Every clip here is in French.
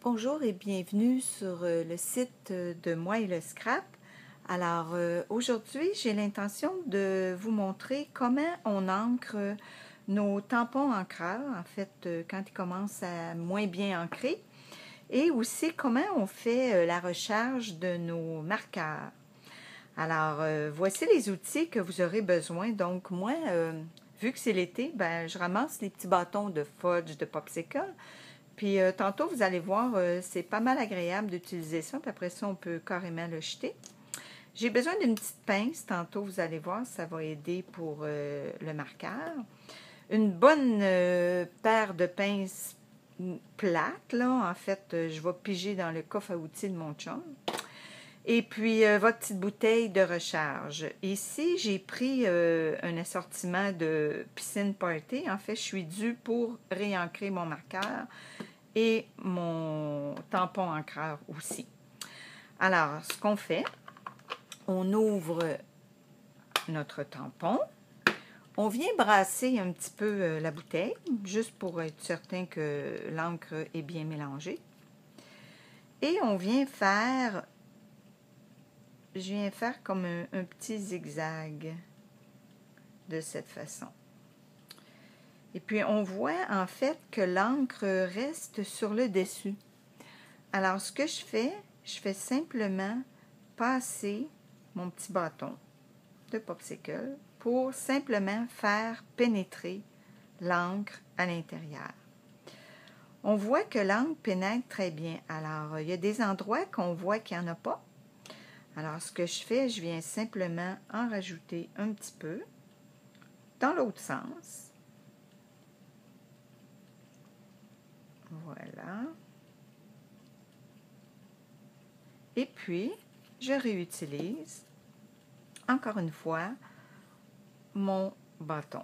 Bonjour et bienvenue sur le site de Moi et le Scrap. Alors aujourd'hui, j'ai l'intention de vous montrer comment on ancre nos tampons encreurs, en fait, quand ils commencent à moins bien ancrer, et aussi comment on fait la recharge de nos marqueurs. Alors, voici les outils que vous aurez besoin. Donc, moi, vu que c'est l'été, ben, je ramasse les petits bâtons de fudge, de popsicle. Puis tantôt, vous allez voir, c'est pas mal agréable d'utiliser ça. Puis après ça, on peut carrément le jeter. J'ai besoin d'une petite pince. Tantôt, vous allez voir, ça va aider pour le marqueur. Une bonne paire de pinces plates, là. En fait, je vais piger dans le coffre à outils de mon chum. Et puis, votre petite bouteille de recharge. Ici, j'ai pris un assortiment de piscine party. En fait, je suis due pour réancrer mon marqueur et mon tampon encreur aussi. Alors, ce qu'on fait, on ouvre notre tampon. On vient brasser un petit peu la bouteille, juste pour être certain que l'encre est bien mélangée. Et on vient faire... Je viens faire comme un petit zigzag de cette façon. Et puis, on voit en fait que l'encre reste sur le dessus. Alors, ce que je fais simplement passer mon petit bâton de popsicle pour simplement faire pénétrer l'encre à l'intérieur. On voit que l'encre pénètre très bien. Alors, il y a des endroits qu'on voit qu'il n'y en a pas. Alors, ce que je fais, je viens simplement en rajouter un petit peu dans l'autre sens. Voilà. Et puis, je réutilise, encore une fois, mon bâton.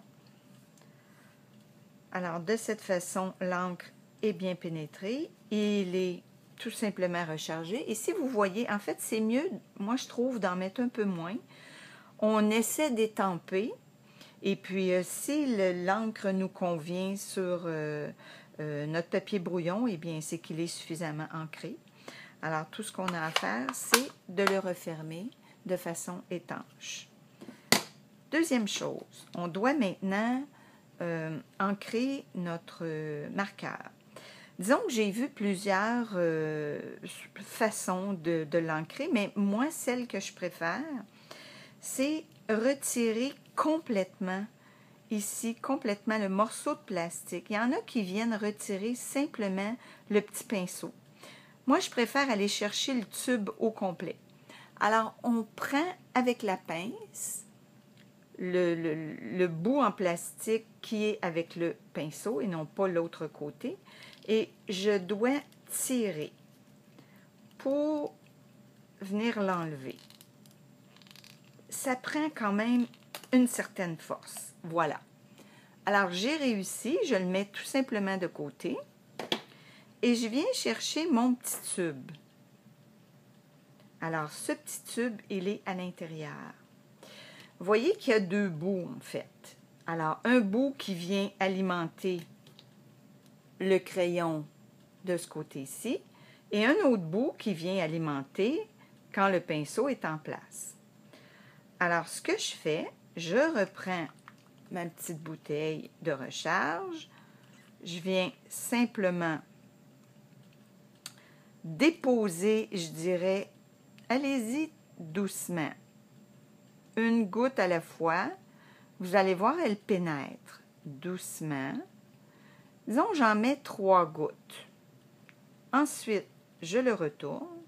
Alors, de cette façon, l'encre est bien pénétrée et il est tout simplement rechargé. Et si vous voyez, en fait, c'est mieux, moi je trouve, d'en mettre un peu moins. On essaie d'étamper. Et puis, si l'encre nous convient sur notre papier brouillon, eh bien, c'est qu'il est suffisamment ancré. Alors, tout ce qu'on a à faire, c'est de le refermer de façon étanche. Deuxième chose, on doit maintenant ancrer notre marqueur. Disons que j'ai vu plusieurs façons de l'ancrer, mais moi, celle que je préfère, c'est retirer complètement, ici, complètement le morceau de plastique. Il y en a qui viennent retirer simplement le petit pinceau. Moi, je préfère aller chercher le tube au complet. Alors, on prend avec la pince le bout en plastique qui est avec le pinceau et non pas l'autre côté. Et je dois tirer pour venir l'enlever. Ça prend quand même une certaine force. Voilà. Alors, j'ai réussi. Je le mets tout simplement de côté. Et je viens chercher mon petit tube. Alors, ce petit tube, il est à l'intérieur. Vous voyez qu'il y a deux bouts, en fait. Alors, un bout qui vient alimenter le crayon de ce côté-ci et un autre bout qui vient alimenter quand le pinceau est en place. Alors, ce que je fais, je reprends ma petite bouteille de recharge. Je viens simplement déposer, je dirais, allez-y doucement. Une goutte à la fois. Vous allez voir, elle pénètre doucement. Disons, j'en mets 3 gouttes. Ensuite, je le retourne.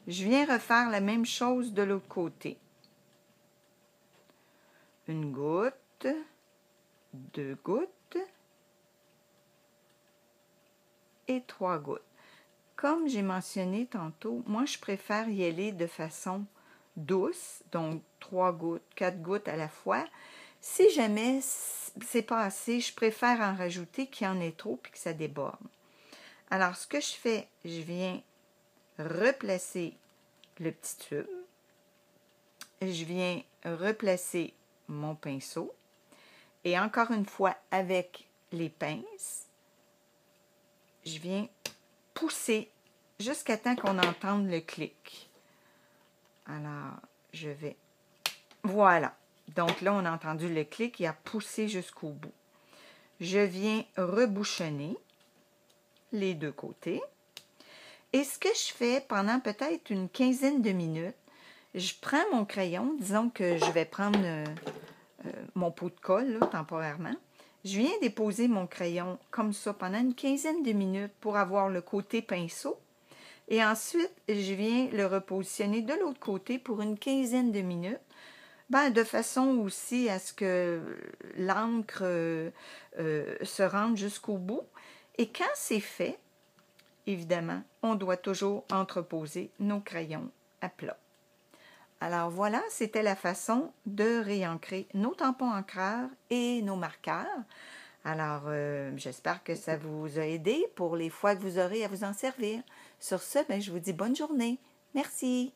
Je viens refaire la même chose de l'autre côté. Une goutte, 2 gouttes et 3 gouttes. Comme j'ai mentionné tantôt, moi, je préfère y aller de façon douce, donc 3 gouttes, 4 gouttes à la fois. Si jamais c'est pas assez, je préfère en rajouter qu'il y en ait trop et que ça déborde. Alors, ce que je fais, je viens replacer le petit tube. Je viens replacer mon pinceau. Et encore une fois, avec les pinces, je viens pousser jusqu'à temps qu'on entende le clic. Alors, je vais... Voilà. Donc là, on a entendu le clic, il a poussé jusqu'au bout. Je viens rebouchonner les deux côtés. Et ce que je fais pendant peut-être une quinzaine de minutes, je prends mon crayon, disons que je vais prendre mon pot de colle là, temporairement. Je viens déposer mon crayon comme ça pendant une quinzaine de minutes pour avoir le côté pinceau. Et ensuite, je viens le repositionner de l'autre côté pour une quinzaine de minutes. De façon aussi à ce que l'encre se rende jusqu'au bout. Et quand c'est fait, évidemment, on doit toujours entreposer nos crayons à plat. Alors voilà, c'était la façon de réancrer nos tampons encreurs et nos marqueurs. Alors, j'espère que ça vous a aidé pour les fois que vous aurez à vous en servir. Sur ce, je vous dis bonne journée. Merci.